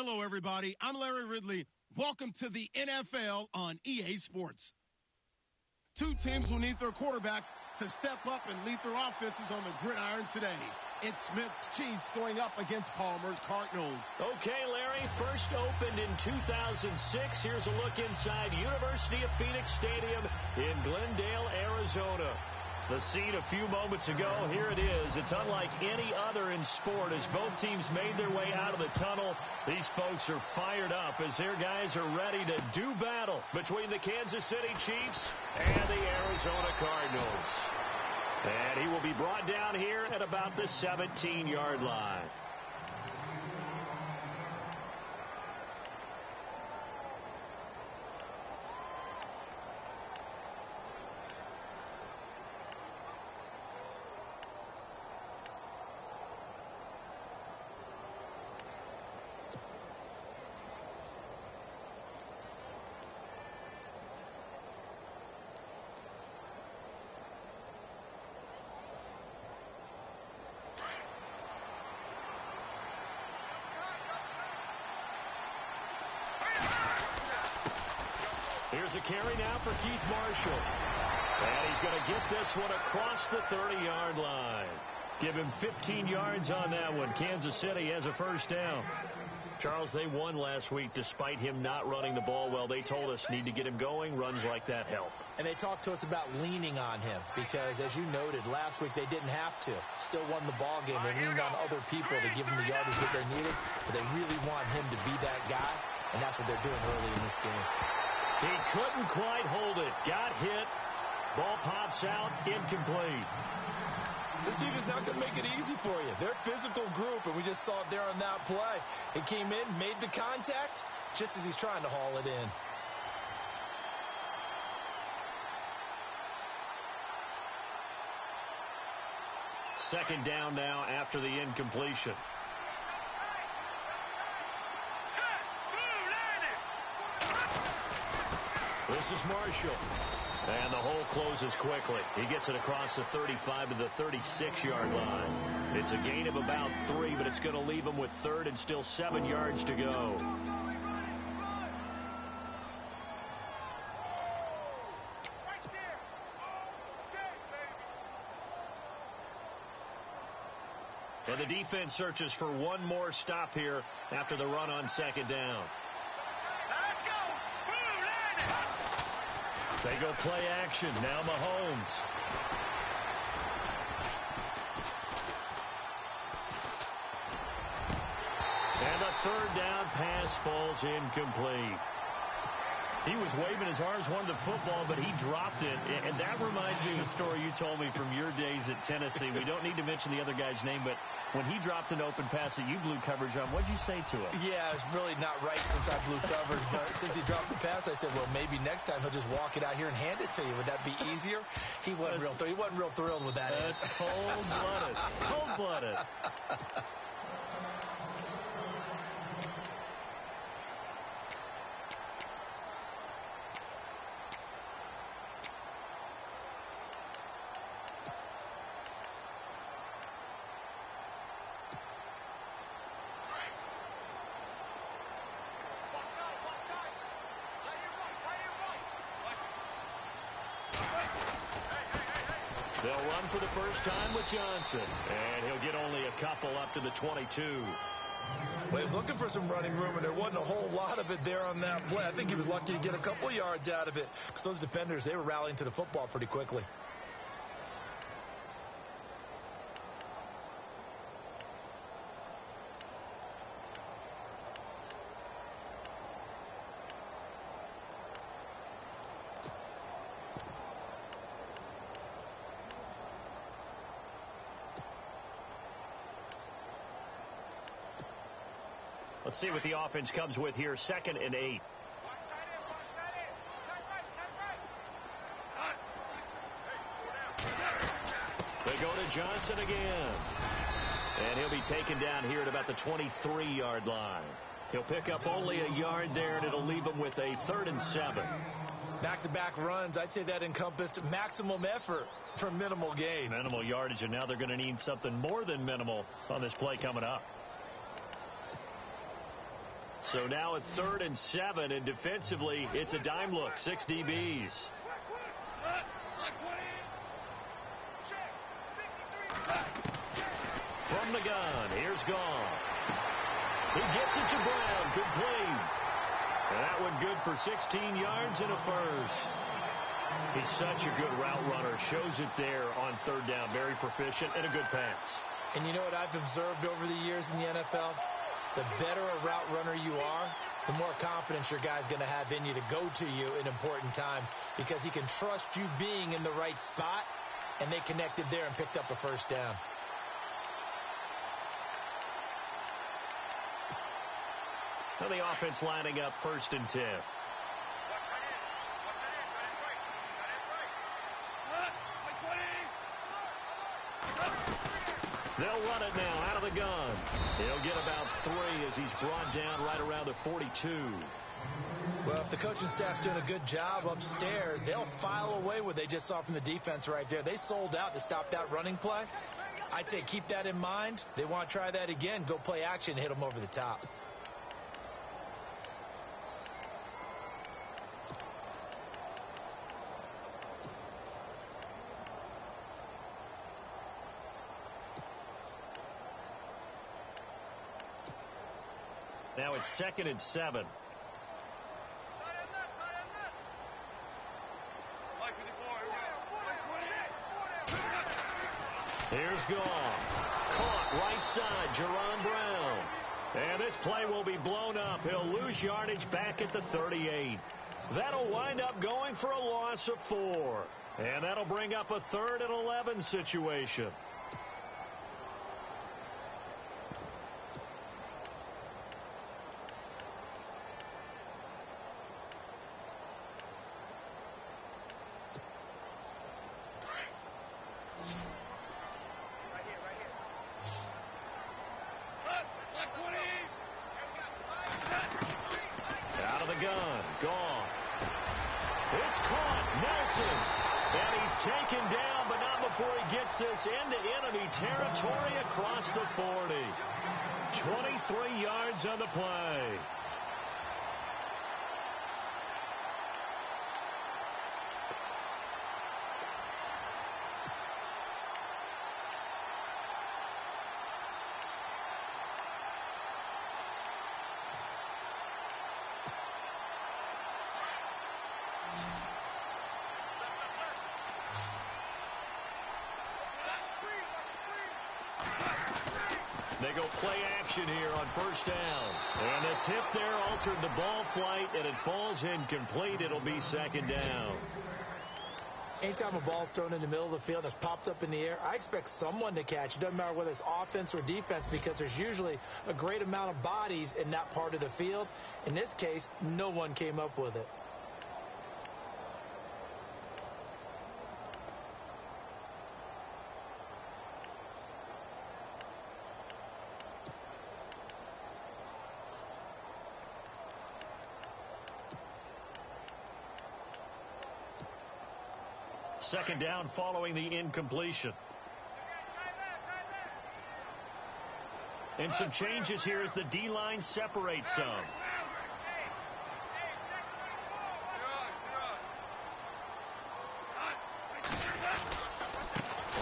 Hello, everybody. I'm Larry Ridley. Welcome to the NFL on EA Sports. Two teams will need their quarterbacks to step up and lead their offenses on the gridiron today. It's Smith's Chiefs going up against Palmer's Cardinals. Okay, Larry, first opened in 2006. Here's a look inside University of Phoenix Stadium in Glendale, Arizona. The scene a few moments ago, here it is. It's unlike any other in sport as both teams made their way out of the tunnel. These folks are fired up as their guys are ready to do battle between the Kansas City Chiefs and the Arizona Cardinals. And he will be brought down here at about the 17-yard line. Here's a carry now for Keith Marshall. And he's going to get this one across the 30-yard line. Give him 15 yards on that one. Kansas City has a first down. Charles, they won last week despite him not running the ball well. They told us need to get him going. Runs like that help. And they talked to us about leaning on him because, as you noted, last week they didn't have to. Still won the ball game. They leaned on other people to give him the yardage that they needed. But they really want him to be that guy, and that's what they're doing early in this game. He couldn't quite hold it. Got hit. Ball pops out. Incomplete. This team is not going to make it easy for you. They're a physical group, and we just saw it there on that play. He came in, made the contact, just as he's trying to haul it in. Second down now after the incompletion. This is Marshall. And the hole closes quickly. He gets it across the 35 to the 36-yard line. It's a gain of about 3, but it's going to leave him with third and still 7 yards to go. And the defense searches for one more stop here after the run on second down. They go play action. Now Mahomes. And the third down pass falls incomplete. He was waving his arms, wanted the football, but he dropped it. And that reminds me of the story you told me from your days at Tennessee. We don't need to mention the other guy's name, but when he dropped an open pass that you blew coverage on, what did you say to him? Yeah, it's really not right since I blew coverage, but since he dropped the pass, I said, well, maybe next time he'll just walk it out here and hand it to you. Would that be easier? He wasn't real thrilled with that. That's cold-blooded. Cold-blooded. They'll run for the first time with Johnson, and he'll get only a couple up to the 22. Well, he was looking for some running room, and there wasn't a whole lot of it there on that play. I think he was lucky to get a couple of yards out of it because those defenders, they were rallying to the football pretty quickly. Let's see what the offense comes with here. 2nd and 8. They go to Johnson again. And he'll be taken down here at about the 23-yard line. He'll pick up only a yard there, and it'll leave him with a 3rd and 7. Back-to-back runs, I'd say that encompassed maximum effort for minimal gain. Minimal yardage, and now they're going to need something more than minimal on this play coming up. So now at 3rd and 7, and defensively, it's a dime look, 6 DBs. From the gun, here's Gone. He gets it to Brown, complete. And that one good for 16 yards and a first. He's such a good route runner. Shows it there on 3rd down. Very proficient and a good pass. And you know what I've observed over the years in the NFL? The better a route runner you are, the more confidence your guy's going to have in you to go to you in important times, because he can trust you being in the right spot, and they connected there and picked up a first down. So the offense lining up 1st and 10. They'll run it now out of the gun. He'll get about 3 as he's brought down right around the 42. Well, if the coaching staff's doing a good job upstairs, they'll file away what they just saw from the defense right there. They sold out to stop that running play. I'd say keep that in mind. They want to try that again. Go play action, hit them over the top. Now it's 2nd and 7. Here's Gone. Caught right side, Jerron Brown. And this play will be blown up. He'll lose yardage back at the 38. That'll wind up going for a loss of 4. And that'll bring up a 3rd and 11 situation. Out of the gun. Gone. It's caught. Nelson. And he's taken down, but not before he gets this into enemy territory across the 40. 23 yards on the play. They go play action here on 1st down. And the tip there altered the ball flight, and it falls incomplete. It'll be 2nd down. Anytime a ball's thrown in the middle of the field and it's popped up in the air, I expect someone to catch. It doesn't matter whether it's offense or defense, because there's usually a great amount of bodies in that part of the field. In this case, no one came up with it. Second down following the incompletion. And some changes here as the D-line separates some.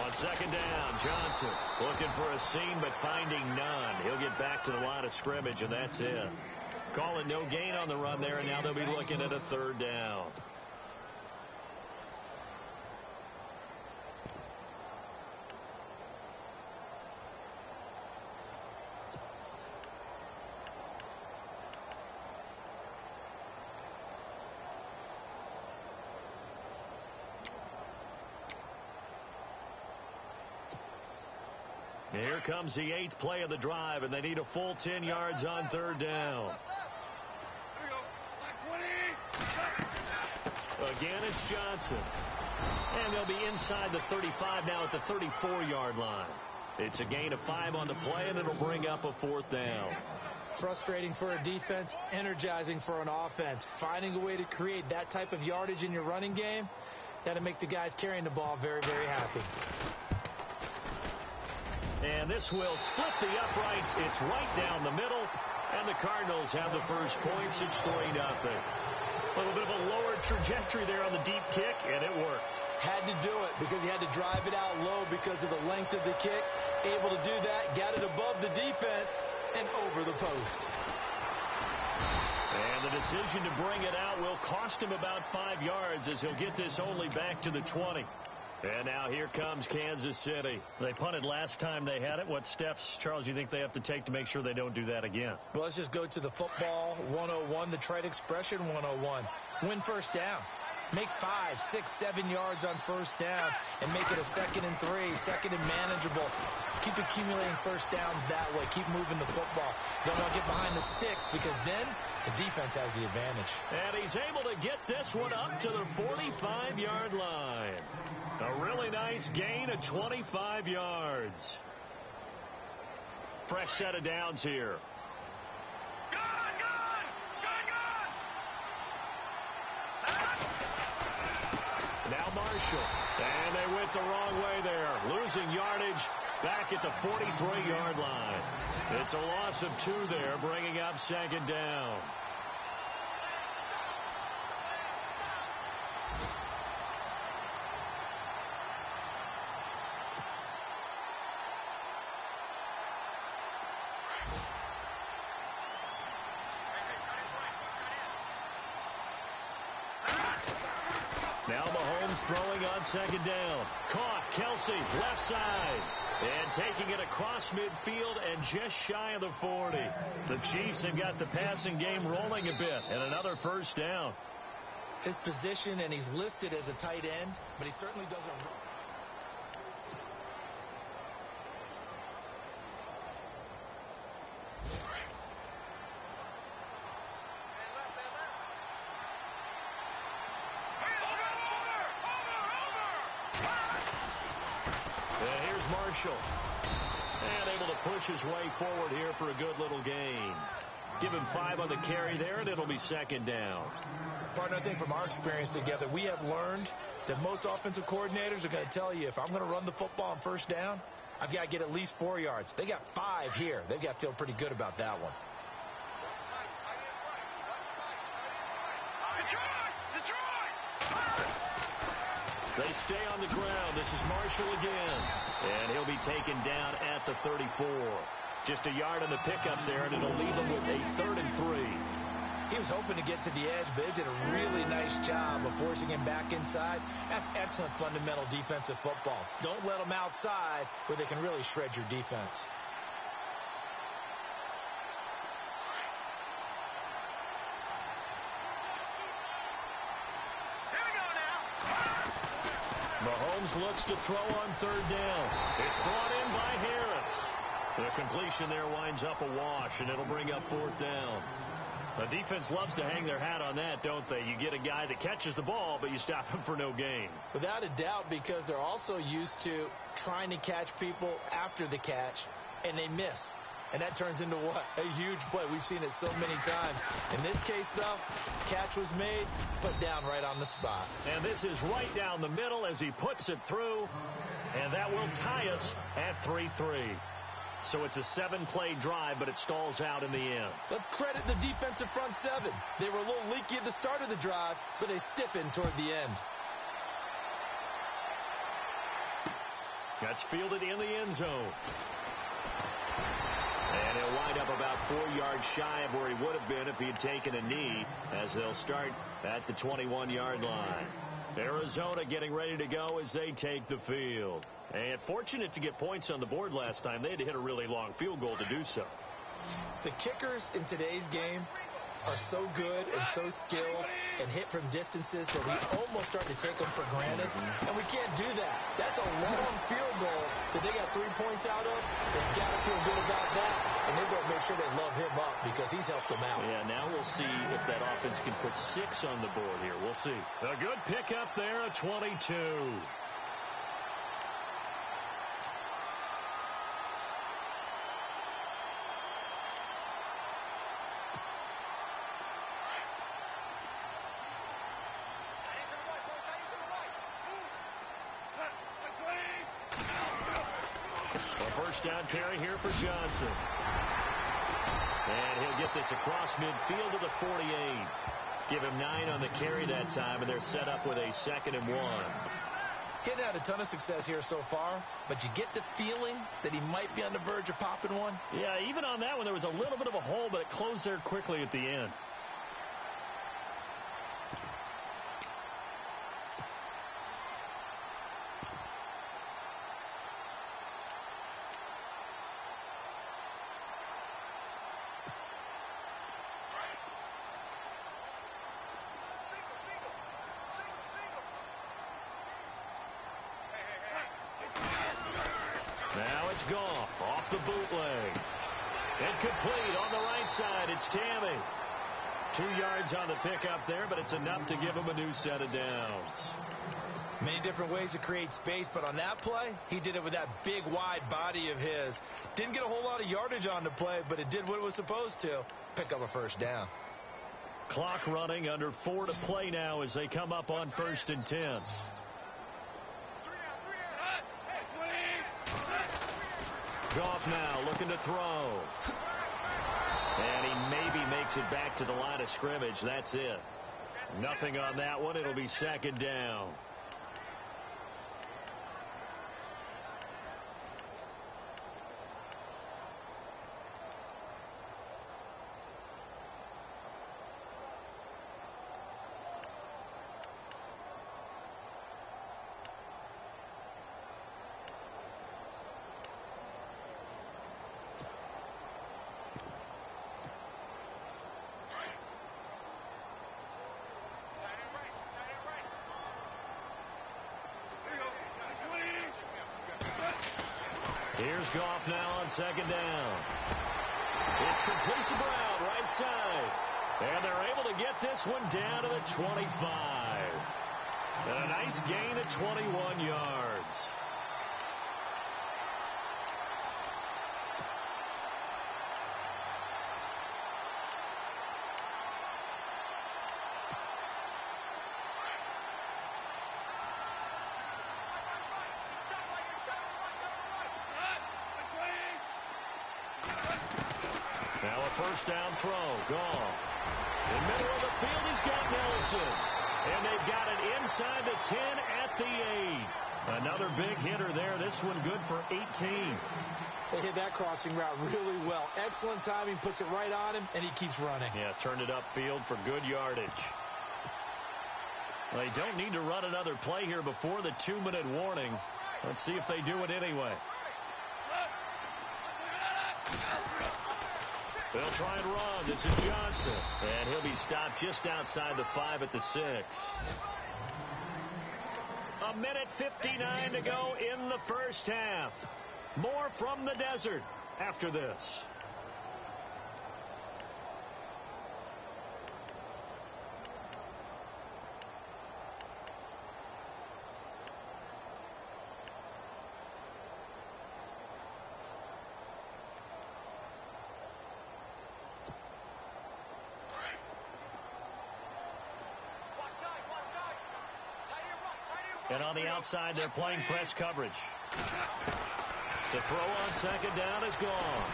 On 2nd down, Johnson looking for a seam but finding none. He'll get back to the line of scrimmage, and that's it. Call it no gain on the run there, and now they'll be looking at a 3rd down. Here comes the 8th play of the drive, and they need a full 10 yards on 3rd down. Again, it's Johnson. And they'll be inside the 35 now at the 34-yard line. It's a gain of 5 on the play, and it'll bring up a 4th down. Frustrating for a defense, energizing for an offense. Finding a way to create that type of yardage in your running game, that'll make the guys carrying the ball very, very happy. And this will split the uprights. It's right down the middle. And the Cardinals have the first points. It's 3-0. A little bit of a lower trajectory there on the deep kick, and it worked. Had to do it because he had to drive it out low because of the length of the kick. Able to do that, got it above the defense, and over the post. And the decision to bring it out will cost him about 5 yards as he'll get this only back to the 20. And now here comes Kansas City. They punted last time they had it. What steps, Charles, do you think they have to take to make sure they don't do that again? Well, let's just go to the football 101, the trade expression 101. Win first down. Make 5, 6, 7 yards on first down and make it a 2nd and 3, 2nd and manageable. Keep accumulating first downs that way. Keep moving the football. Don't want to get behind the sticks because then the defense has the advantage. And he's able to get this one up to the 45-yard line. A really nice gain of 25 yards. Fresh set of downs here. Now Marshall. And they went the wrong way there. Losing yardage back at the 43-yard line. It's a loss of 2 there, bringing up 2nd down. Now Mahomes throwing on 2nd down. Caught. Kelsey, left side. And taking it across midfield and just shy of the 40. The Chiefs have got the passing game rolling a bit. And another first down. His position, and he's listed as a tight end, but he certainly doesn't run. And able to push his way forward here for a good little gain. Give him 5 on the carry there, and it'll be 2nd down. Partner, I think from our experience together, we have learned that most offensive coordinators are going to tell you, if I'm going to run the football on first down, I've got to get at least 4 yards. They got 5 here. They've got to feel pretty good about that one. They stay on the ground. This is Marshall again. And he'll be taken down at the 34. Just a yard on the pickup there, and it'll leave him with a 3rd and 3. He was hoping to get to the edge, but they did a really nice job of forcing him back inside. That's excellent fundamental defensive football. Don't let them outside where they can really shred your defense. Mahomes looks to throw on 3rd down. It's brought in by Harris. The completion there winds up a wash, and it'll bring up 4th down. The defense loves to hang their hat on that, don't they? You get a guy that catches the ball, but you stop him for no gain. Without a doubt, because they're also used to trying to catch people after the catch, and they miss. And that turns into what? A huge play. We've seen it so many times. In this case, though, catch was made, put down right on the spot. And this is right down the middle as he puts it through. And that will tie us at 3-3. So it's a 7-play drive, but it stalls out in the end. Let's credit the defensive front 7. They were a little leaky at the start of the drive, but they stiffened toward the end. That's fielded in the end zone. And he'll wind up about 4 yards shy of where he would have been if he had taken a knee, as they'll start at the 21-yard line. Arizona getting ready to go as they take the field. And fortunate to get points on the board last time. They had to hit a really long field goal to do so. The kickers in today's game are so good and so skilled and hit from distances that we almost start to take them for granted. And we can't do that. That's a long field goal that they got 3 points out of. They've got to feel good about that. And they've got to make sure they love him up because he's helped them out. Yeah, now we'll see if that offense can put 6 on the board here. We'll see. A good pickup there, a 22. Down carry here for Johnson. And he'll get this across midfield to the 48. Give him 9 on the carry that time, and they're set up with a 2nd and 1. Getting had a ton of success here so far, but you get the feeling that he might be on the verge of popping one. Yeah, even on that one, there was a little bit of a hole, but it closed there quickly at the end. Now it's Goff off the bootleg. Incomplete on the right side. It's Tammy. 2 yards on the pickup there, but it's enough to give him a new set of downs. Many different ways to create space, but on that play, he did it with that big, wide body of his. Didn't get a whole lot of yardage on the play, but it did what it was supposed to. Pick up a 1st down. Clock running, under 4 to play now as they come up on 1st and 10. Goff now looking to throw. And he maybe makes it back to the line of scrimmage. That's it. Nothing on that one. It'll be 2nd down. Here's Goff now on 2nd down. It's complete to Brown, right side. And they're able to get this one down to the 25. And a nice gain of 21 yards. Now a 1st down throw. Goff. In the middle of the field, he's got Nelson. And they've got it inside the 10 at the 8. Another big hitter there. This one good for 18. They hit that crossing route really well. Excellent timing, puts it right on him, and he keeps running. Yeah, turned it upfield for good yardage. Well, they don't need to run another play here before the 2-minute warning. Let's see if they do it anyway. They'll try and run. This is Johnson. And he'll be stopped just outside the 5 at the 6. 1:59 to go in the 1st half. More from the desert after this. And on the outside, they're playing press coverage. To throw on 2nd down is gone.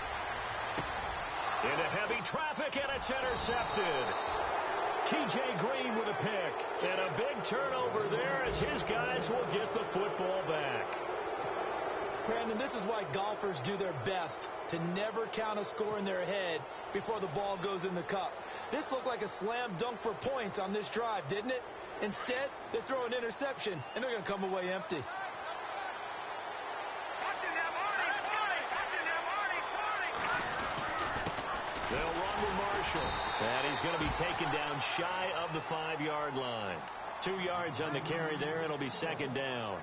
Into heavy traffic, and it's intercepted. T.J. Green with a pick. And a big turnover there as his guys will get the football back. Brandon, this is why golfers do their best to never count a score in their head before the ball goes in the cup. This looked like a slam dunk for points on this drive, didn't it? Instead, they throw an interception, and they're going to come away empty. They'll run with Marshall. And he's going to be taken down shy of the 5-yard line. 2 yards on the carry there. It'll be 2nd down.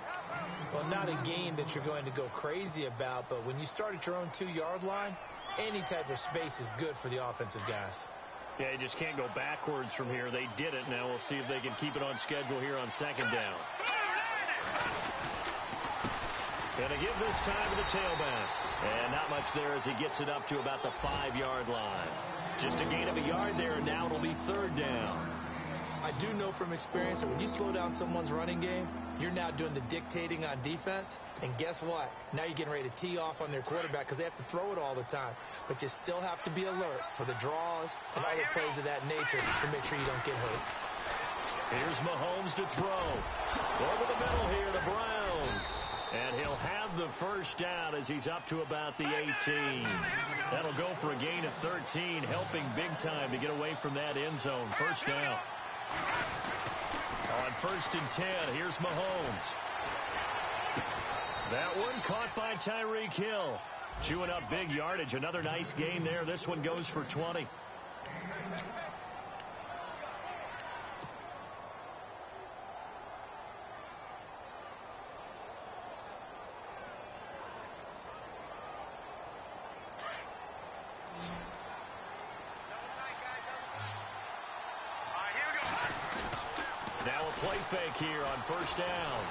Well, not a game that you're going to go crazy about, but when you start at your own 2-yard line, any type of space is good for the offensive guys. Yeah, you just can't go backwards from here. They did it. Now we'll see if they can keep it on schedule here on 2nd down. Gonna give this time to the tailback. And not much there as he gets it up to about the 5-yard line. Just a gain of a yard there, and now it'll be 3rd down. I do know from experience that when you slow down someone's running game, you're now doing the dictating on defense. And guess what? Now you're getting ready to tee off on their quarterback because they have to throw it all the time. But you still have to be alert for the draws and other plays of that nature to make sure you don't get hurt. Here's Mahomes to throw. Over the middle here to Brown. And he'll have the first down as he's up to about the 18. That'll go for a gain of 13, helping big time to get away from that end zone. First down. On 1st and 10, here's Mahomes. That one caught by Tyreek Hill. Chewing up big yardage. Another nice gain there. This one goes for 20. Now a play fake here on 1st down.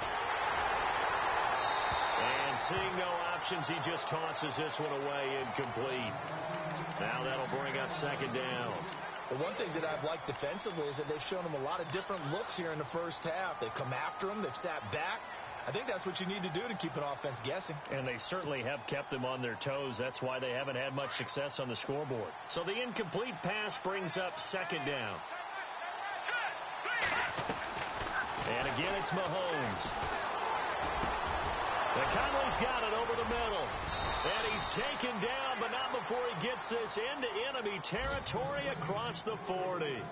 And seeing no options, he just tosses this one away, incomplete. Now that'll bring up 2nd down. Well, one thing that I've liked defensively is that they've shown him a lot of different looks here in the first half. They've come after him. They've sat back. I think that's what you need to do to keep an offense guessing. And they certainly have kept them on their toes. That's why they haven't had much success on the scoreboard. So the incomplete pass brings up 2nd down. And again, it's Mahomes. Conley's got it over the middle. And he's taken down, but not before he gets this into enemy territory across the 40.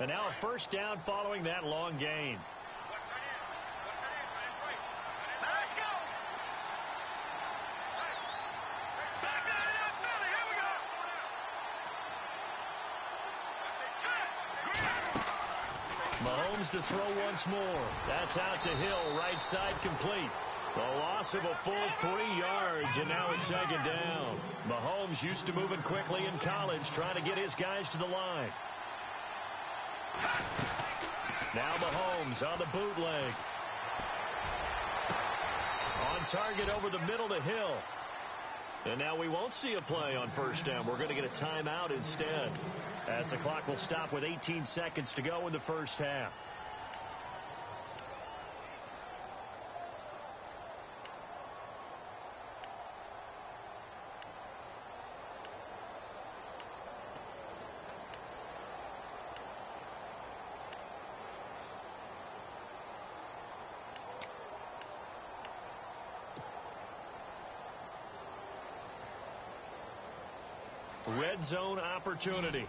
And now a 1st down following that long gain. Mahomes to throw once more. That's out to Hill, right side complete. The loss of a full 3 yards, and now it's 2nd down. Mahomes used to moving quickly in college, trying to get his guys to the line. Now Mahomes on the bootleg. On target over the middle to Hill. And now we won't see a play on 1st down. We're going to get a timeout instead, as the clock will stop with 18 seconds to go in the first half. Red zone opportunity.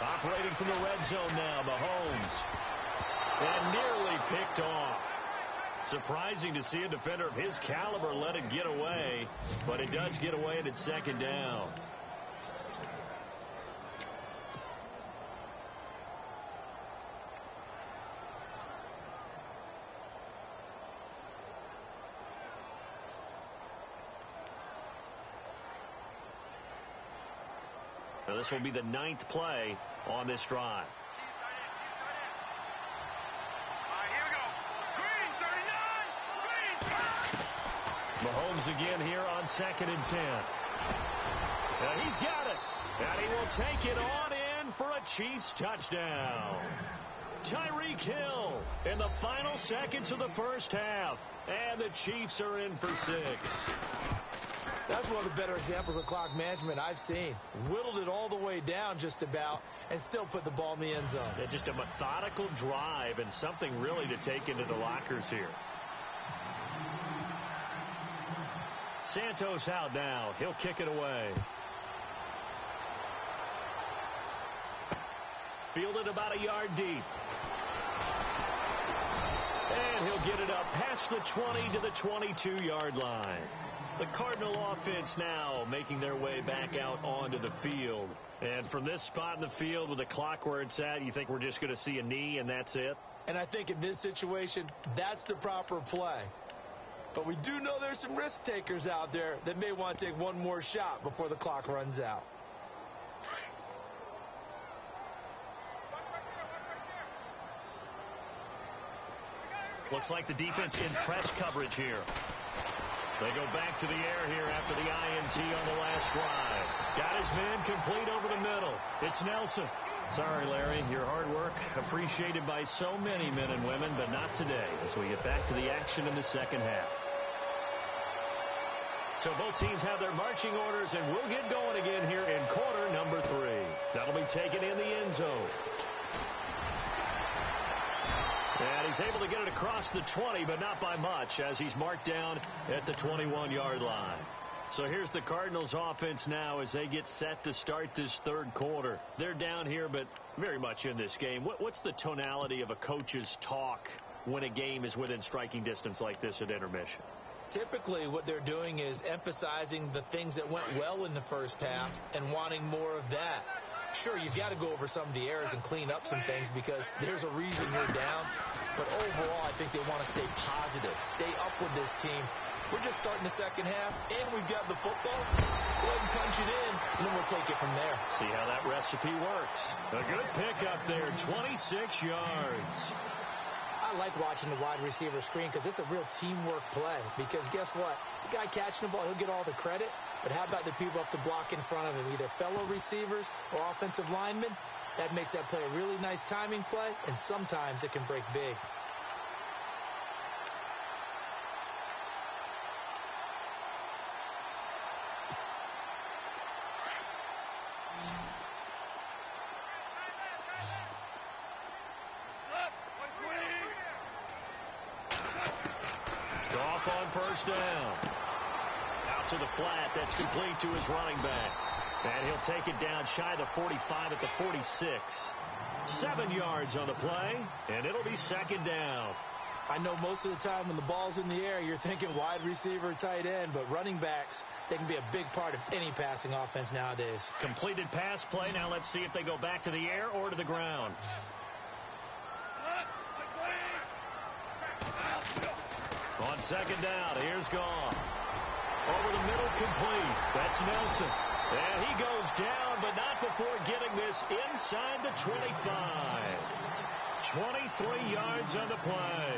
Operating from the red zone now, Mahomes. And nearly picked off. Surprising to see a defender of his caliber let it get away, but it does get away and it's 2nd down. Now this will be the 9th play on this drive. Mahomes again here on 2nd and 10. And he's got it. And he will take it on in for a Chiefs touchdown. Tyreek Hill in the final seconds of the first half. And the Chiefs are in for 6. That's one of the better examples of clock management I've seen. Whittled it all the way down just about and still put the ball in the end zone. Yeah, just a methodical drive and something really to take into the lockers here. Santos out now. He'll kick it away. Fielded about a yard deep. And he'll get it up past the 20 to the 22-yard line. The Cardinal offense now making their way back out onto the field. And from this spot in the field with the clock where it's at, you think we're just going to see a knee and that's it? And I think in this situation, that's the proper play. But we do know there's some risk takers out there that may want to take one more shot before the clock runs out. Looks like the defense in press coverage here. They go back to the air here after the INT on the last drive. Got his man complete over the middle. It's Nelson. Sorry, Larry, your hard work appreciated by so many men and women, but not today as we get back to the action in the second half. So both teams have their marching orders, and we'll get going again here in quarter number 3. That'll be taken in the end zone. And he's able to get it across the 20, but not by much, as he's marked down at the 21-yard line. So here's the Cardinals offense now as they get set to start this third quarter. They're down here, but very much in this game. What's the tonality of a coach's talk when a game is within striking distance like this at intermission? Typically, what they're doing is emphasizing the things that went well in the first half and wanting more of that. Sure, you've got to go over some of the errors and clean up some things because there's a reason you're down. But overall, I think they want to stay positive, stay up with this team. We're just starting the second half, and we've got the football. Let's go ahead and punch it in, and then we'll take it from there. See how that recipe works. A good pickup there, 26 yards. I like watching the wide receiver screen because it's a real teamwork play. Because guess what? The guy catching the ball, he'll get all the credit. But how about the people up to block in front of him, either fellow receivers or offensive linemen? That makes that play a really nice timing play, and sometimes it can break big. Goff on first down. Out to the flat. That's complete to his running back. And he'll take it down shy of the 45 at the 46. 7 yards on the play, and it'll be second down. I know most of the time when the ball's in the air, you're thinking wide receiver, tight end, but running backs, they can be a big part of any passing offense nowadays. Completed pass play. Now let's see if they go back to the air or to the ground. On second down, here's Goff. Over the middle, complete. That's Nelson. And he goes down, but not before getting this inside the 25. 23 yards on the play.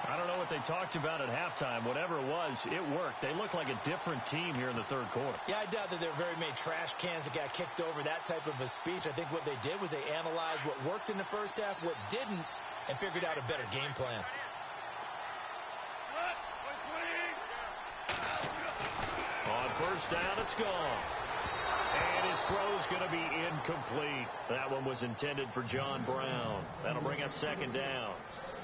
I don't know what they talked about at halftime. Whatever it was, it worked. They look like a different team here in the third quarter. Yeah, I doubt that there were very many trash cans that got kicked over, that type of a speech. I think what they did was they analyzed what worked in the first half, what didn't, and figured out a better game plan. On first down, it's gone. And his throw's going to be incomplete. That one was intended for John Brown. That'll bring up second down.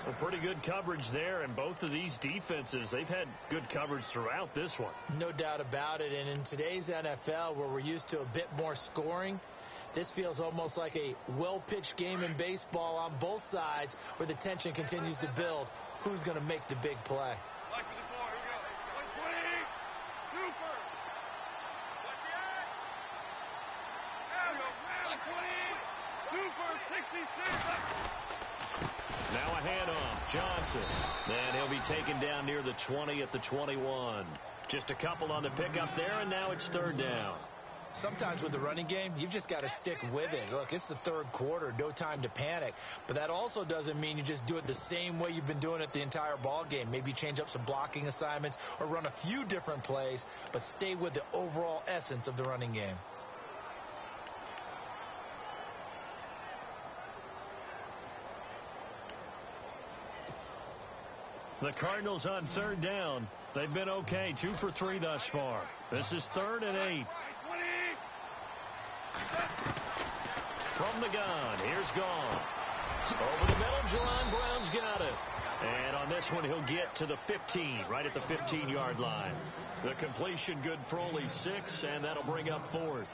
Well, pretty good coverage there, and both of these defenses, they've had good coverage throughout this one. No doubt about it, and in today's NFL, where we're used to a bit more scoring, this feels almost like a well-pitched game in baseball on both sides where the tension continues to build. Who's going to make the big play? Now a handoff. Johnson. And he'll be taken down near the 20 at the 21. Just a couple on the pickup there, and now it's third down. Sometimes with the running game, you've just got to stick with it. Look, it's the third quarter, no time to panic. But that also doesn't mean you just do it the same way you've been doing it the entire ball game. Maybe change up some blocking assignments or run a few different plays, but stay with the overall essence of the running game. The Cardinals on third down. They've been okay, 2 for 3 thus far. This is 3rd and 8. From the gun, here's Goff. Over the middle, Jerron Brown's got it. And on this one, he'll get to the 15, right at the 15-yard line. The completion good for only 6, and that'll bring up 4th.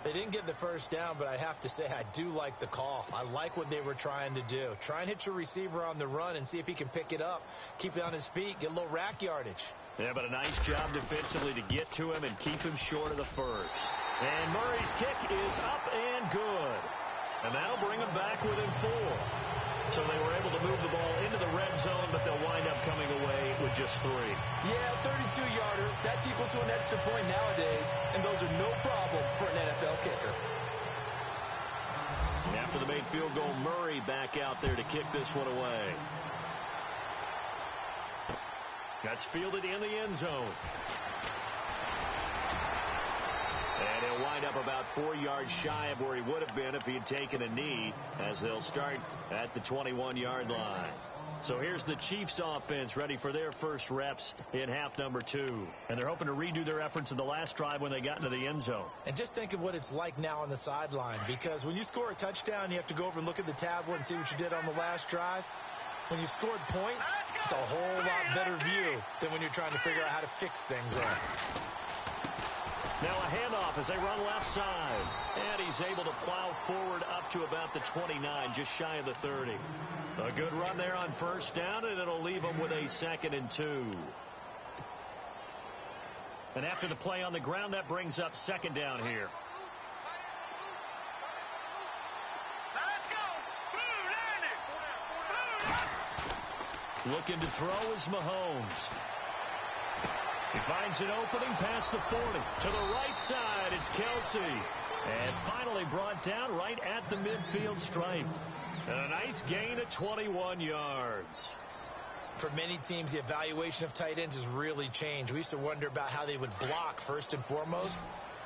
They didn't get the first down, but I have to say I do like the call. I like what they were trying to do. Try and hit your receiver on the run and see if he can pick it up, keep it on his feet, get a little rack yardage. Yeah, but a nice job defensively to get to him and keep him short of the first. And Murray's kick is up and good. And that'll bring him back within 4. So they were able to move the ball into the red zone, but they'll wind up coming away with just 3. Yeah, 32-yarder. That's equal to an extra point nowadays, and those are no problem for an NFL kicker. After the made field goal, Murray back out there to kick this one away. That's fielded in the end zone. And he'll wind up about 4 yards shy of where he would have been if he had taken a knee, as they'll start at the 21-yard line. So here's the Chiefs offense ready for their first reps in half number 2. And they're hoping to redo their efforts in the last drive when they got into the end zone. And just think of what it's like now on the sideline, because when you score a touchdown, you have to go over and look at the tablet and see what you did on the last drive. When you scored points, it's a whole lot better view than when you're trying to figure out how to fix things there. Now a handoff as they run left side. And he's able to plow forward up to about the 29, just shy of the 30. A good run there on first down, and it'll leave them with a 2nd and 2. And after the play on the ground, that brings up 2nd down here. Looking to throw is Mahomes. He finds an opening past the 40. To the right side, it's Kelsey. And finally brought down right at the midfield stripe. And a nice gain of 21 yards. For many teams, the evaluation of tight ends has really changed. We used to wonder about how they would block first and foremost.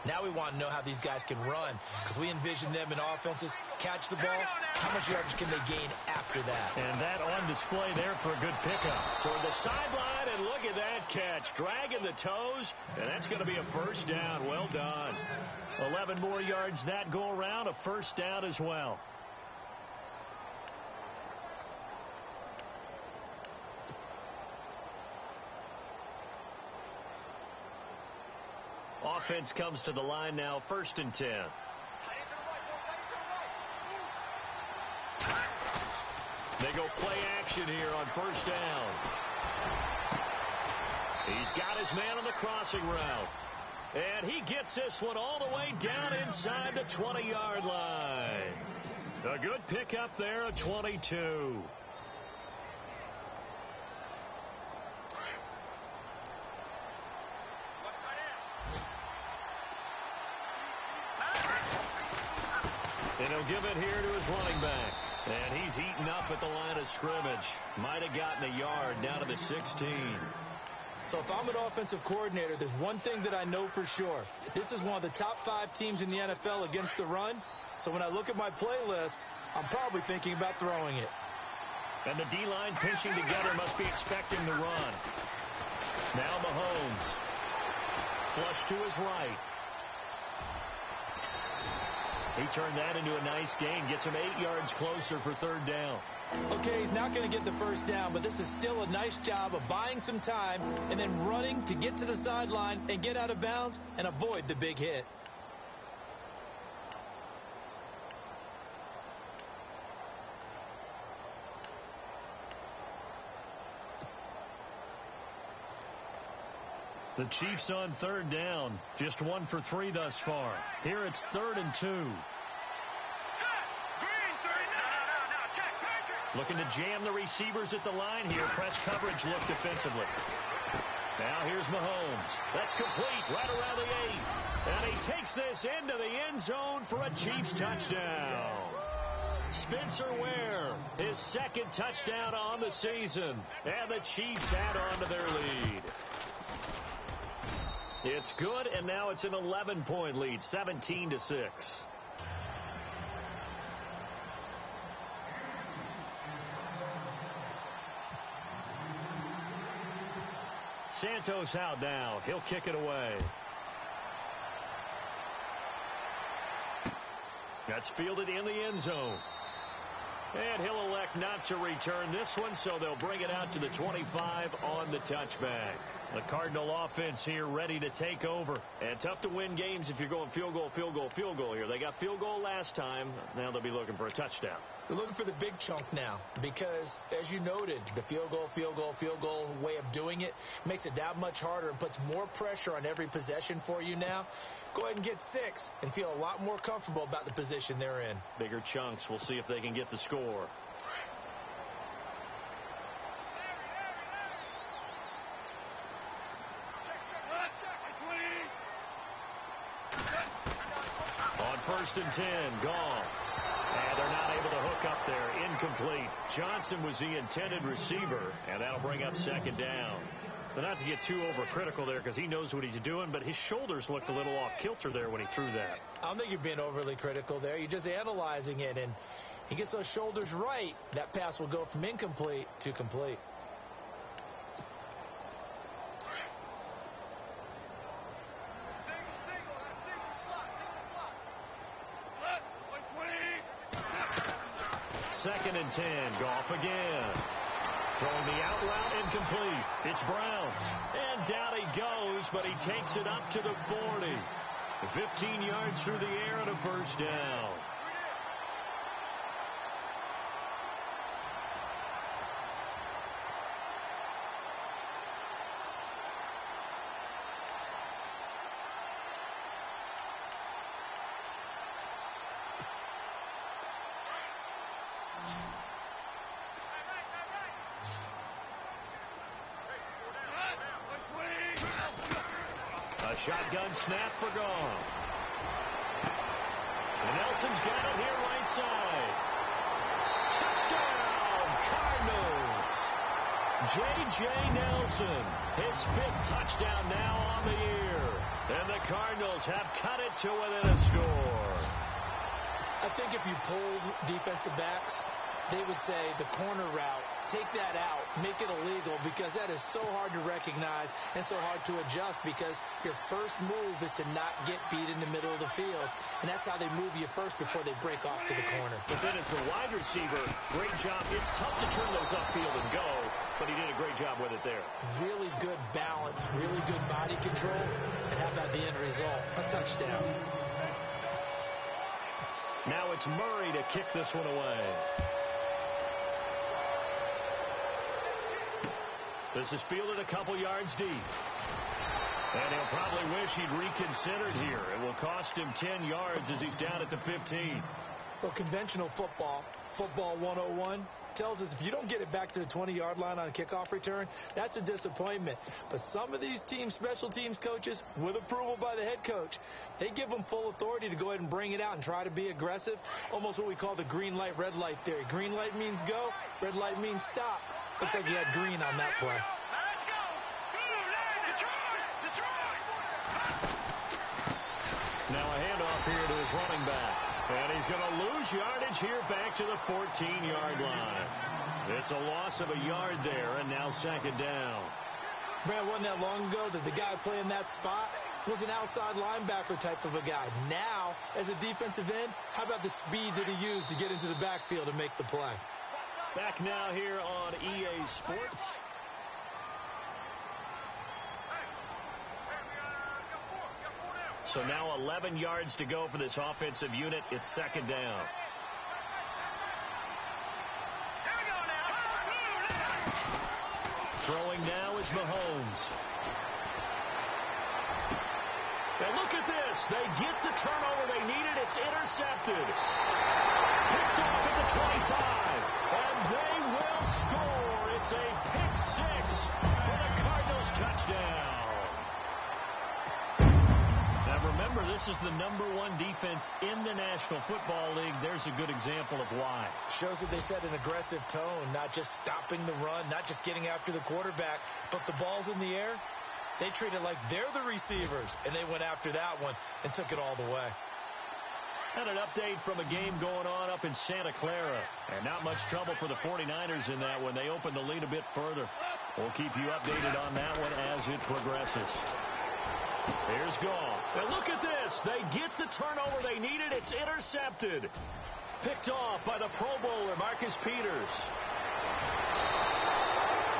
Now we want to know how these guys can run, because we envision them in offenses catch the ball. How much yardage can they gain after that? And that on display there for a good pickup. Toward the sideline, and look at that catch. Dragging the toes, and that's going to be a first down. Well done. 11 more yards that go around, a first down as well. Offense comes to the line now, 1st and 10. They go play action here on first down. He's got his man on the crossing route. And he gets this one all the way down inside the 20-yard line. A good pickup there at 22. And he'll give it here to his running back. And he's eaten up at the line of scrimmage. Might have gotten a yard down to the 16. So if I'm an offensive coordinator, there's one thing that I know for sure. This is one of the top 5 teams in the NFL against the run. So when I look at my playlist, I'm probably thinking about throwing it. And the D-line pinching together must be expecting the run. Now Mahomes. Flush to his right. He turned that into a nice gain. Gets him 8 yards closer for 3rd down. Okay, he's not going to get the first down, but this is still a nice job of buying some time and then running to get to the sideline and get out of bounds and avoid the big hit. The Chiefs on 3rd down. Just 1 for 3 thus far. Here it's 3rd and 2. Looking to jam the receivers at the line here. Press coverage look defensively. Now here's Mahomes. That's complete right around the 8. And he takes this into the end zone for a Chiefs touchdown. Spencer Ware, his 2nd touchdown on the season. And the Chiefs add on to their lead. It's good, and now it's an 11-point lead, 17-6. Santos out now. He'll kick it away. That's fielded in the end zone. And he'll elect not to return this one, so they'll bring it out to the 25 on the touchback. The Cardinal offense here ready to take over. And tough to win games if you're going field goal, field goal, field goal here. They got field goal last time. Now they'll be looking for a touchdown. They're looking for the big chunk now because, as you noted, the field goal way of doing it makes it that much harder and puts more pressure on every possession for you now. Go ahead and get 6 and feel a lot more comfortable about the position they're in. Bigger chunks. We'll see if they can get the score. On 1st and 10, gone. And they're not able to hook up there. Incomplete. Johnson was the intended receiver, and that'll bring up 2nd down. But not to get too overcritical there because he knows what he's doing, but his shoulders looked a little off kilter there when he threw that. I don't think you're being overly critical there. You're just analyzing it, and he gets those shoulders right. That pass will go from incomplete to complete. Second and 10. Goff again. Throwing the out route incomplete. It's Brown. And down he goes, but he takes it up to the 40. 15 yards through the air and a first down. A shotgun snap for Goff. And Nelson's got it here right side. Touchdown, Cardinals. J.J. Nelson, his 5th touchdown now on the year. And the Cardinals have cut it to within a score. I think if you pulled defensive backs, they would say the corner route, take that out, make it illegal, because that is so hard to recognize and so hard to adjust, because your first move is to not get beat in the middle of the field, and that's how they move you first before they break off to the corner. But then as the wide receiver, great job. It's tough to turn those upfield and go, but he did a great job with it there. Really good balance, really good body control, and how about the end result? A touchdown. Now it's Murray to kick this one away. This is fielded a couple yards deep. And he'll probably wish he'd reconsidered here. It will cost him 10 yards as he's down at the 15. Well, conventional football 101, tells us if you don't get it back to the 20-yard line on a kickoff return, that's a disappointment. But some of these teams, special teams coaches, with approval by the head coach, they give them full authority to go ahead and bring it out and try to be aggressive. Almost what we call the green light, red light theory. Green light means go, red light means stop. Looks like you had green on that play. Now a handoff here to his running back. And he's going to lose yardage here back to the 14-yard line. It's a loss of a yard there, and now second down. Brad, wasn't that long ago that the guy playing that spot was an outside linebacker type of a guy. Now, as a defensive end, how about the speed that he used to get into the backfield and make the play? Back now here on EA Sports. So now 11 yards to go for this offensive unit. It's second down. Throwing now is Mahomes. And look at this. They get the turnover they needed. It's intercepted. Picked off at the 25. And they will score. It's a pick six for the Cardinals touchdown. Now remember, this is the #1 defense in the National Football League. There's a good example of why. Shows that they set an aggressive tone, not just stopping the run, not just getting after the quarterback, but the ball's in the air. They treat it like they're the receivers, and they went after that one and took it all the way. And an update from a game going on up in Santa Clara. And not much trouble for the 49ers in that one. They opened the lead a bit further. We'll keep you updated on that one as it progresses. Here's Goff. And look at this. They get the turnover they needed. It's intercepted. Picked off by the Pro Bowler, Marcus Peters.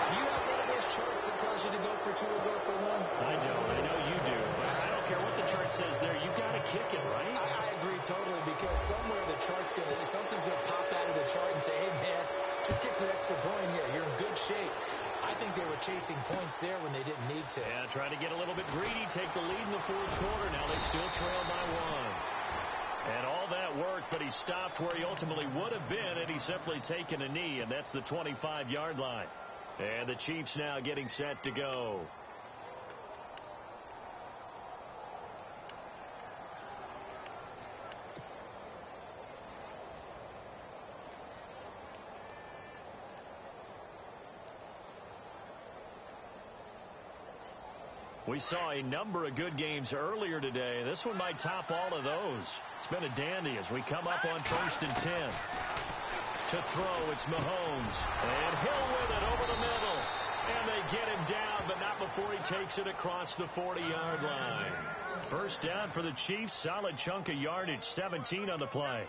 Do you have one of those charts that tells you to go for 2 or go for 1? I don't. I know you do. But I don't care what the chart says there. You got to kick it, right? I agree totally, because somewhere the chart's going to, something's going to pop out of the chart and say, hey, man, just kick the extra point here. You're in good shape. I think they were chasing points there when they didn't need to. Yeah, trying to get a little bit greedy, take the lead in the fourth quarter. Now they still trail by 1. And all that worked, but he stopped where he ultimately would have been, and he's simply taken a knee, and that's the 25-yard line. And the Chiefs now getting set to go. We saw a number of good games earlier today. This one might top all of those. It's been a dandy as we come up on 1st and 10. To throw, it's Mahomes. And Hill with it over the middle. And they get him down, but not before he takes it across the 40-yard line. First down for the Chiefs. Solid chunk of yardage, 17 on the play.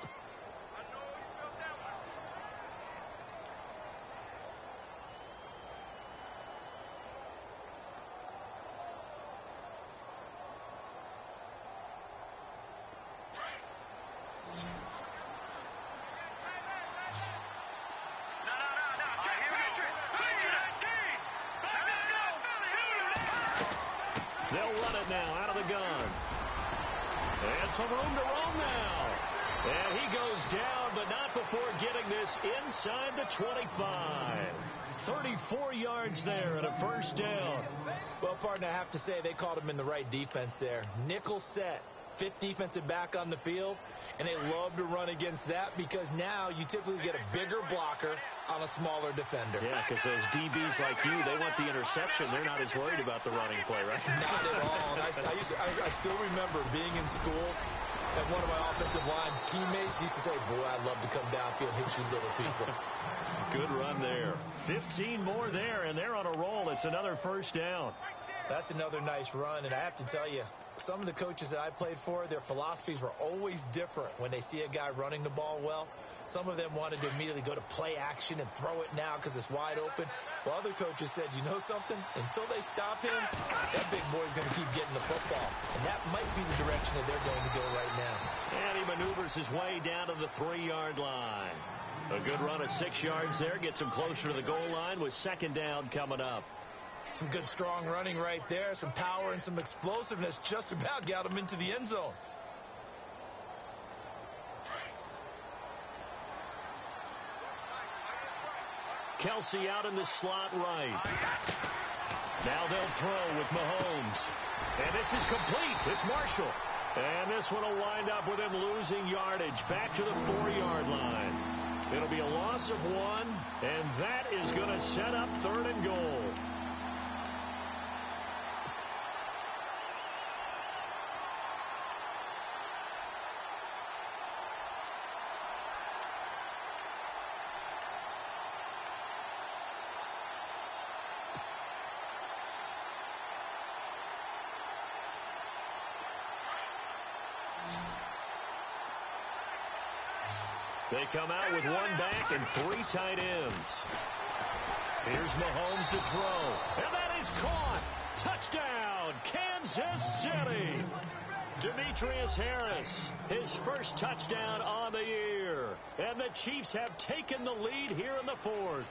They'll run it now out of the gun. And some room to roam now. And he goes down, but not before getting this inside the 25. 34 yards there and a first down. Well, partner, I have to say they called him in the right defense there. Nickel set, 5th defensive back on the field, and they love to run against that because now you typically get a bigger blocker on a smaller defender. Yeah, because those DBs like you, they want the interception. They're not as worried about the running play, right? Not at all. And I still remember being in school, and one of my offensive line teammates used to say, boy, I'd love to come downfield and hit you little people. Good run there. 15 more there, and they're on a roll. It's another first down. That's another nice run, and I have to tell you, some of the coaches that I played for, their philosophies were always different when they see a guy running the ball well. Some of them wanted to immediately go to play action and throw it now because it's wide open. While other coaches said, you know something? Until they stop him, that big boy's going to keep getting the football. And that might be the direction that they're going to go right now. And he maneuvers his way down to the 3-yard line. A good run of 6 yards there gets him closer to the goal line with second down coming up. Some good strong running right there. Some power and some explosiveness just about got him into the end zone. Kelsey out in the slot right. Now they'll throw with Mahomes. And this is complete. It's Marshall. And this one will wind up with him losing yardage back to the 4-yard line. It'll be a loss of 1, and that is going to set up 3rd and goal. They come out with 1 back and 3 tight ends. Here's Mahomes to throw. And that is caught. Touchdown, Kansas City. Demetrius Harris, his first touchdown on the year. And the Chiefs have taken the lead here in the 4th.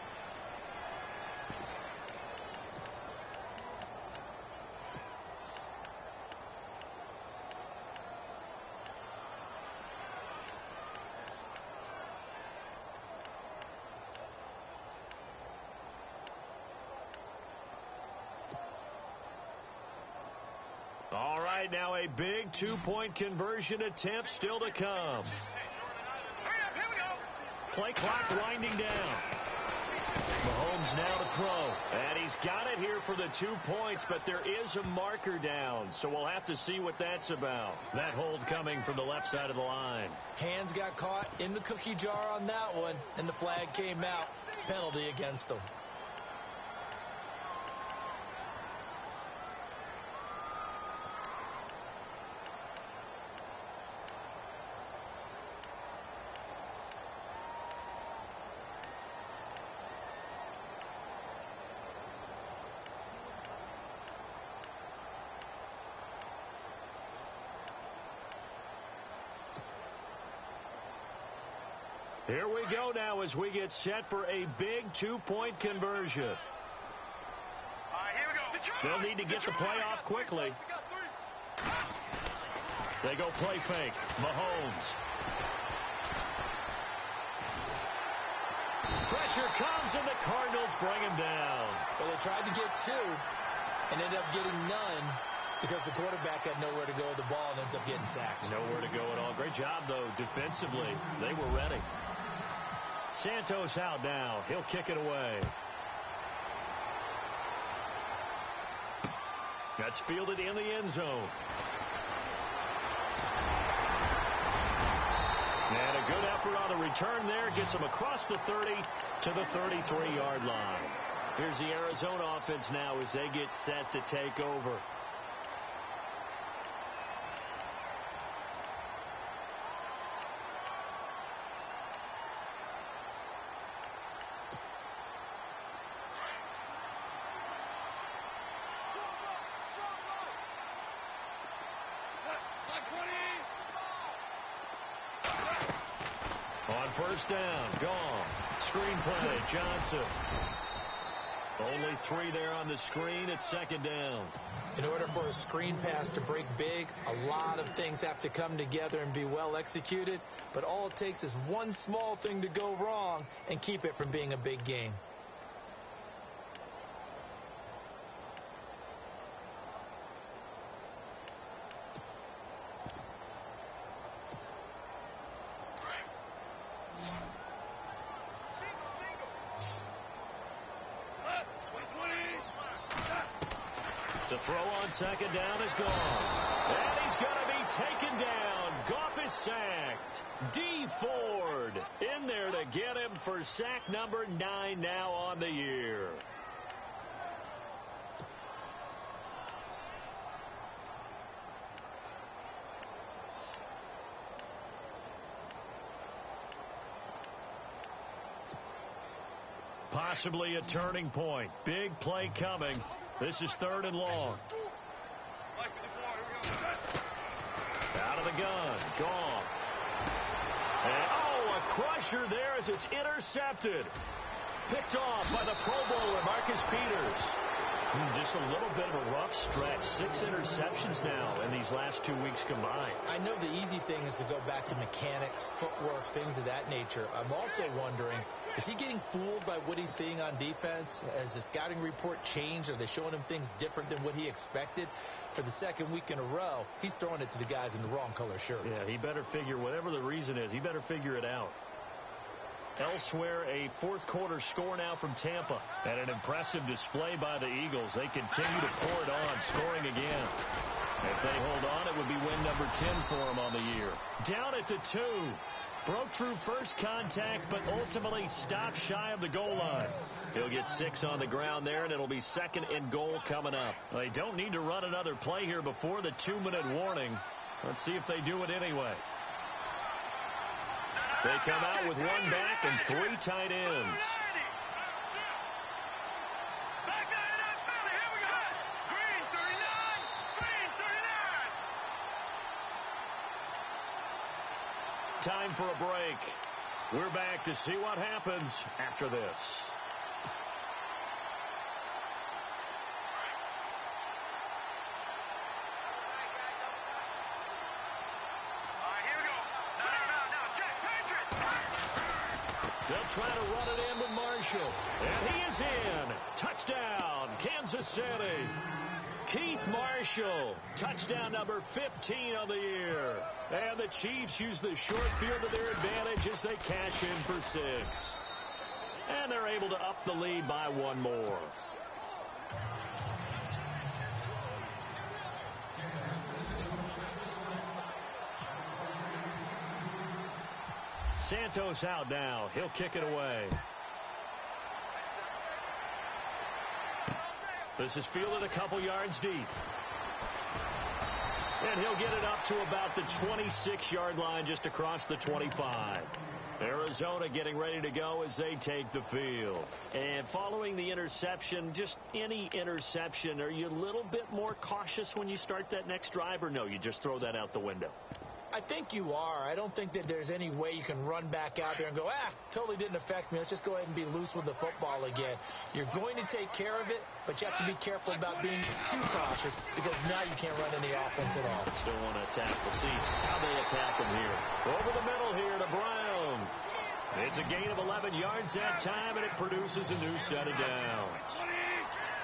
All right, now a big 2-point conversion attempt still to come. Play clock winding down. Mahomes now to throw. And he's got it here for the 2 points, but there is a marker down, so we'll have to see what that's about. That hold coming from the left side of the line. Hands got caught in the cookie jar on that one, and the flag came out. Penalty against him. Here we go now as we get set for a big 2-point conversion. Here we go. They'll need to get the play off quickly. They go play fake. Mahomes. Pressure comes and the Cardinals bring him down. Well, they tried to get 2 and ended up getting none because the quarterback had nowhere to go with the ball and ends up getting sacked. Nowhere to go at all. Great job, though, defensively. They were ready. Santos out now. He'll kick it away. That's fielded in the end zone. And a good effort on the return there. Gets him across the 30 to the 33-yard line. Here's the Arizona offense now as they get set to take over. On first down, gone. Screen play, Johnson. Only 3 there on the screen at second down. In order for a screen pass to break big, a lot of things have to come together and be well executed. But all it takes is one small thing to go wrong and keep it from being a big game. To throw on second down is gone. And he's going to be taken down. Goff is sacked. D. Ford in there to get him for sack number 9 now on the year. Possibly a turning point. Big play coming. This is 3rd and long. Out of the gun. Gone. And, a crusher there as it's intercepted. Picked off by the Pro Bowler, Marcus Peters. Just a little bit of a rough stretch. 6 interceptions now in these last 2 weeks combined. I know the easy thing is to go back to mechanics, footwork, things of that nature. I'm also wondering, is he getting fooled by what he's seeing on defense? Has the scouting report changed? Are they showing him things different than what he expected? For the 2nd week in a row, he's throwing it to the guys in the wrong color shirts. Yeah, he better figure, whatever the reason is, he better figure it out. Elsewhere, a 4th quarter score now from Tampa. And an impressive display by the Eagles. They continue to pour it on, scoring again. If they hold on, it would be win number 10 for them on the year. Down at the 2. Broke through first contact, but ultimately stopped shy of the goal line. He'll get 6 on the ground there, and it'll be 2nd and goal coming up. They don't need to run another play here before the 2-minute warning. Let's see if they do it anyway. They come out with 1 back and 3 tight ends. Time for a break. We're back to see what happens after this. They'll try to run it in with Marshall. And he is in. Touchdown, Kansas City. Keith Marshall, touchdown number 15 on the year. And the Chiefs use the short field to their advantage as they cash in for 6. And they're able to up the lead by 1 more. Santos out now. He'll kick it away. This is fielded a couple yards deep. And he'll get it up to about the 26-yard line, just across the 25. Arizona getting ready to go as they take the field. And following the interception, just any interception, are you a little bit more cautious when you start that next drive, or no, you just throw that out the window? I think you are. I don't think that there's any way you can run back out there and go, totally didn't affect me. Let's just go ahead and be loose with the football again. You're going to take care of it, but you have to be careful about being too cautious because now you can't run any offense at all. Still want to attack. We'll see how they attack him here. Over the middle here to Brown. It's a gain of 11 yards that time, and it produces a new set of downs.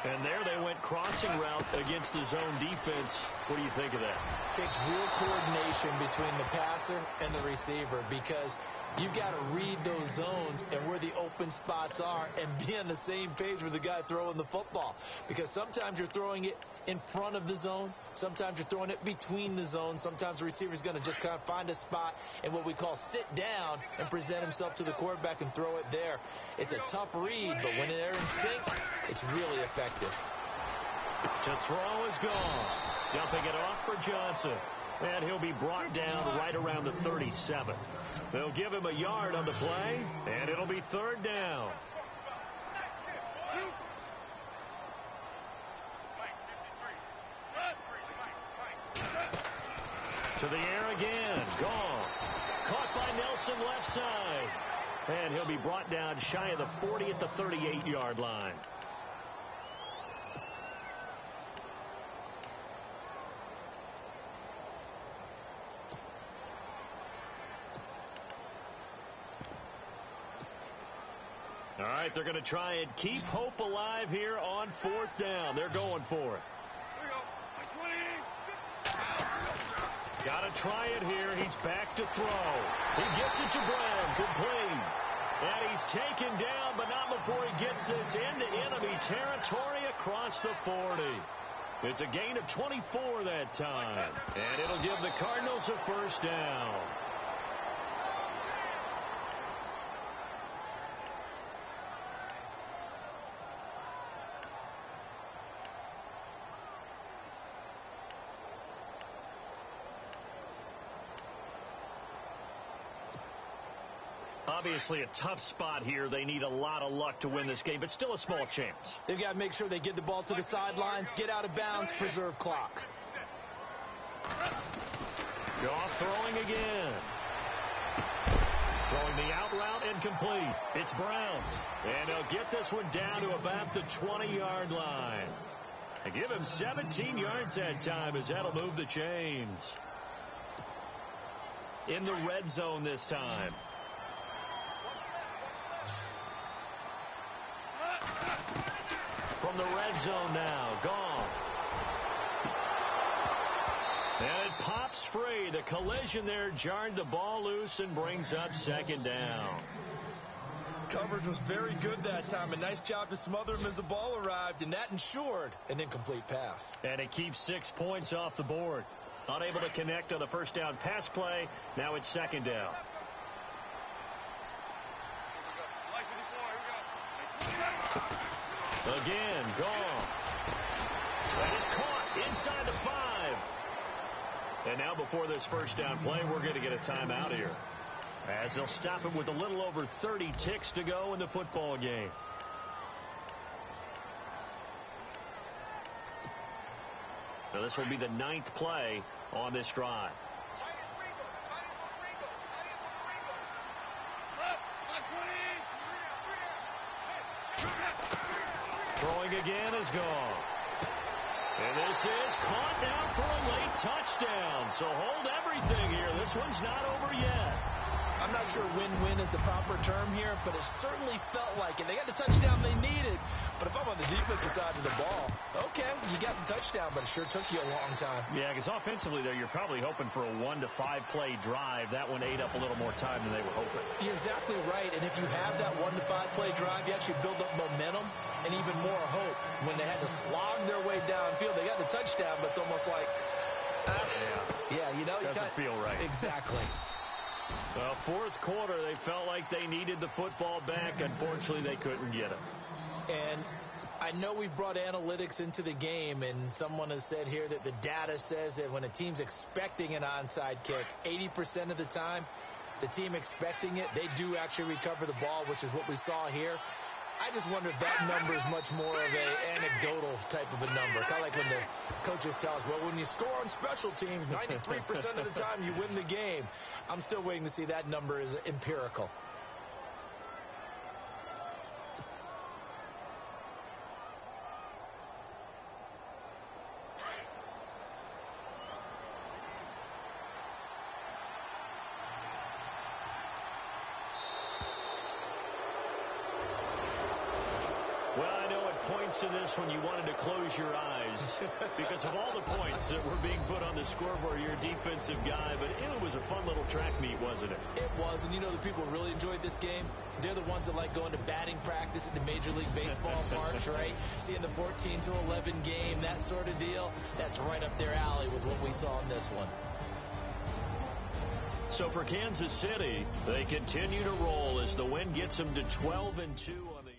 And there they went crossing route against the zone defense What do you think of that? It takes real coordination between the passer and the receiver because you've got to read those zones and where the open spots are and be on the same page with the guy throwing the football. Because sometimes you're throwing it in front of the zone. Sometimes you're throwing it between the zones. Sometimes the receiver's going to just kind of find a spot and what we call sit down and present himself to the quarterback and throw it there. It's a tough read, but when they're in sync, it's really effective. To throw is gone. Dumping it off for Johnson. And he'll be brought down right around the 37. They'll give him a yard on the play, and it'll be third down. To the air again. Gone. Caught by Nelson left side. And he'll be brought down shy of the 40 at the 38-yard line. All right, they're going to try and keep hope alive here on fourth down. They're going for it. Got to try it here. He's back to throw. He gets it to Brown. Complete. And he's taken down, but not before he gets this into enemy territory across the 40. It's a gain of 24 that time. And it'll give the Cardinals a first down. Obviously a tough spot here. They need a lot of luck to win this game, but still a small chance. They've got to make sure they get the ball to the sidelines, get out of bounds, preserve clock. Goff throwing again. Throwing the out route incomplete. It's Brown. And they'll get this one down to about the 20-yard line. And give him 17 yards that time as that'll move the chains. In the red zone this time. From the red zone now. Gone. And it pops free. The collision there jarred the ball loose and brings up second down. Coverage was very good that time. A nice job to smother him as the ball arrived, and that ensured an incomplete pass. And it keeps 6 points off the board. Unable to connect on the first down pass play. Now it's second down. Again, gone. That is caught inside the 5. And now before this first down play, we're going to get a timeout here. As they'll stop it with a little over 30 ticks to go in the football game. Now this will be the 9th play on this drive. Throwing again is gone. And this is caught now for a late touchdown. So hold everything here. This one's not over yet. I'm not sure win-win is the proper term here, but it certainly felt like it. They got the touchdown they needed. But if I'm on the defensive side of the ball, okay, you got the touchdown, but it sure took you a long time. Yeah, because offensively there, you're probably hoping for a 1 to 5 play drive. That one ate up a little more time than they were hoping. You're exactly right. And if you have that 1 to 5 play drive, you actually build up momentum and even more hope. When they had to slog their way downfield, they got the touchdown, but it's almost like, yeah, you know, doesn't feel right. Exactly. Well, fourth quarter, they felt like they needed the football back. Unfortunately, they couldn't get it. And I know we brought analytics into the game, and someone has said here that the data says that when a team's expecting an onside kick, 80% of the time, the team expecting it, they do actually recover the ball, which is what we saw here. I just wonder if that number is much more of an anecdotal type of a number. Kind of like when the coaches tell us, well, when you score on special teams, 93% of the time you win the game. I'm still waiting to see that number is empirical. Well, I know at points in this when you wanted to close your eyes. is because of all the points that were being put on the scoreboard, you're a defensive guy. But it was a fun little track meet, wasn't it? It was, and you know the people who really enjoyed this game? They're the ones that like going to batting practice at the Major League Baseball parks, right? Seeing the 14-11 game, that sort of deal. That's right up their alley with what we saw in this one. So for Kansas City, they continue to roll as the win gets them to 12-2 on the